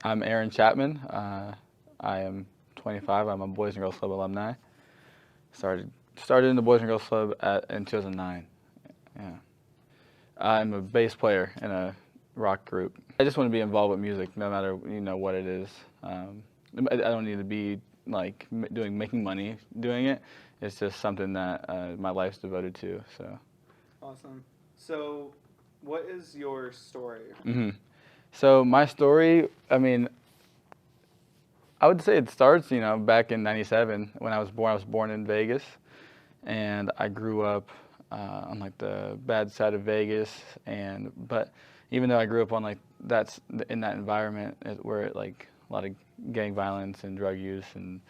I'm Aaron Chapman. I am 25. I'm a Boys and Girls Club alumni. Started in the Boys and Girls Club in 2009. Yeah. I'm a bass player in a rock group. I just want to be involved with music, no matter what it is. I don't need to be like making money doing it. It's just something that my life's devoted to. So. Awesome. So, what is your story? hmm So my story, I mean, I would say it starts, back in '97 when I was born. I was born in Vegas, and I grew up on like the bad side of Vegas. But even though I grew up on like in that environment where like a lot of gang violence and drug use and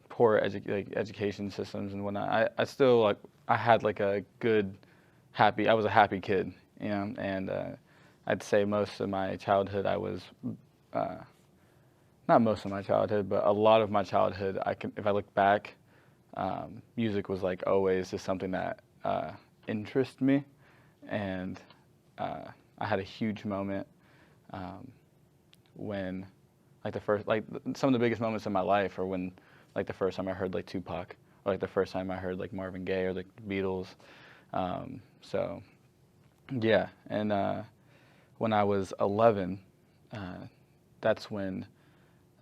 poor education systems and whatnot, I still like I had like a good, happy. I was a happy kid, and I'd say most of my childhood I was. Uh, Not most of my childhood, but a lot of my childhood, if I look back, music was like always just something that interested me, and I had a huge moment um, when, like some of the biggest moments in my life are when, like the first time I heard like Tupac, or like the first time I heard like Marvin Gaye or like the Beatles. So yeah, and when I was 11, uh, that's when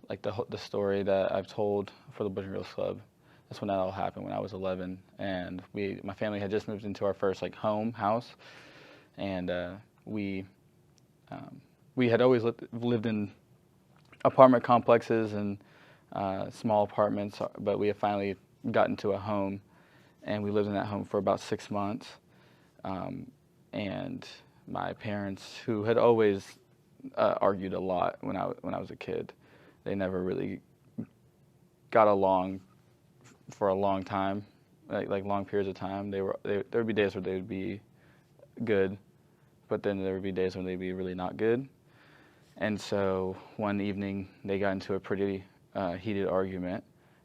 like the story that I've told for the Boys and Girls Club. That's when that all happened when I was 11, and my family had just moved into our first like house, and we we had always lived in apartment complexes and small apartments, but we had finally gotten to a home, and we lived in that home for about 6 months, um, and my parents, who had always argued a lot when I was a kid, they never really got along for a long time, like long periods of time. There would be days where they would be good, but then there would be days when they'd be really not good. And so one evening they got into a pretty heated argument,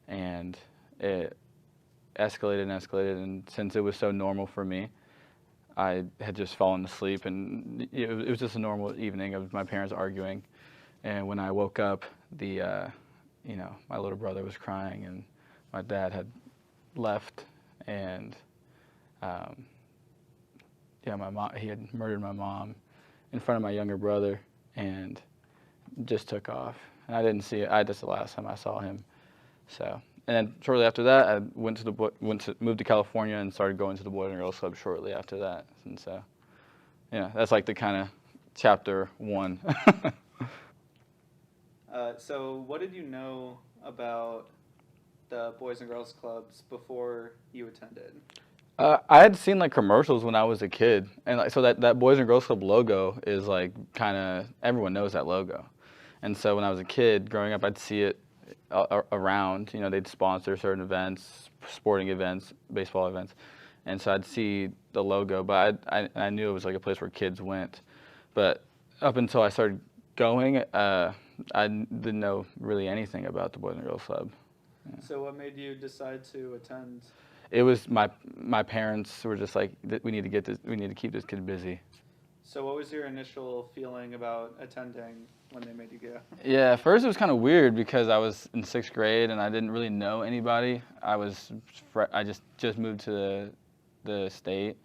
and it escalated and escalated. And since it was so normal for me, I had just fallen asleep, and it was just a normal evening of my parents arguing. And when I woke up, my little brother was crying, and my dad had left, and um, my mom, he had murdered my mom in front of my younger brother, and just took off. And I didn't see it. That's the last time I saw him. So, and then shortly after that, I moved to California and started going to the Boys and Girls Club shortly after that. And so, yeah, that's like the kind of chapter one. So, what did you know about the Boys and Girls Clubs before you attended? I had seen like commercials when I was a kid, and like so that Boys and Girls Club logo is like kind of everyone knows that logo, and so when I was a kid growing up, I'd see it around. They'd sponsor certain events, sporting events, baseball events, and so I'd see the logo, but I knew it was like a place where kids went, but up until I started going, I didn't know really anything about the Boys and Girls Club. Yeah. So, what made you decide to attend? It was my parents were just like, we need to keep this kid busy. So, what was your initial feeling about attending when they made you go? Yeah, at first it was kind of weird because I was in sixth grade and I didn't really know anybody. I just moved to the state,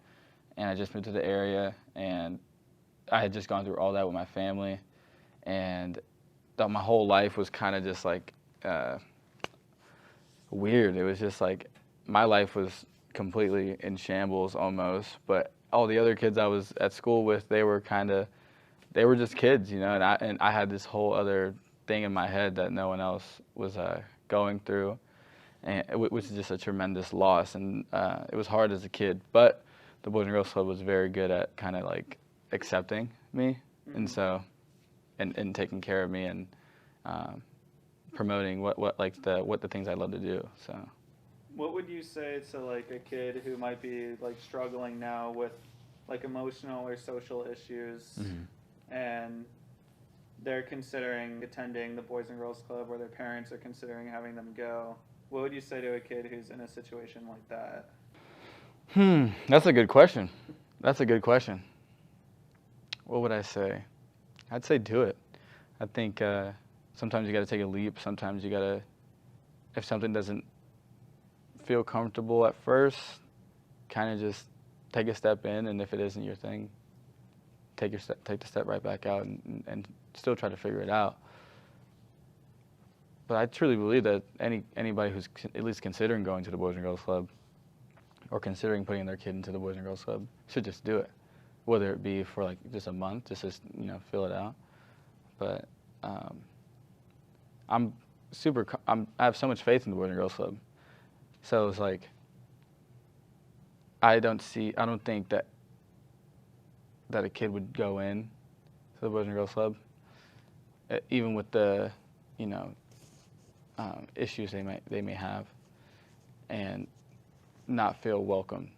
and I just moved to the area, and I had just gone through all that with my family, and my whole life was kind of just like weird. It was just like my life was completely in shambles almost, but all the other kids I was at school with, they were just kids, and I had this whole other thing in my head that no one else was going through, and which is just a tremendous loss, and it was hard as a kid, but the Boys and Girls Club was very good at kind of like accepting me, and so and taking care of me, and promoting what the things I love to do. So. What would you say to like a kid who might be like struggling now with like emotional or social issues, Mhm. and they're considering attending the Boys and Girls Club, or their parents are considering having them go? What would you say to a kid who's in a situation like that? That's a good question. That's a good question. What would I say? I'd say do it. I think sometimes you got to take a leap. Sometimes you got to, if something doesn't feel comfortable at first, kind of just take a step in, and if it isn't your thing, take the step right back out, and still try to figure it out. But I truly believe that anybody who's at least considering going to the Boys and Girls Club, or considering putting their kid into the Boys and Girls Club, should just do it, whether it be for like just a month, just to, fill it out. But I have so much faith in the Boys and Girls Club, so it's like I don't think that a kid would go in to the Boys and Girls Club, even with the issues they may have, and not feel welcome.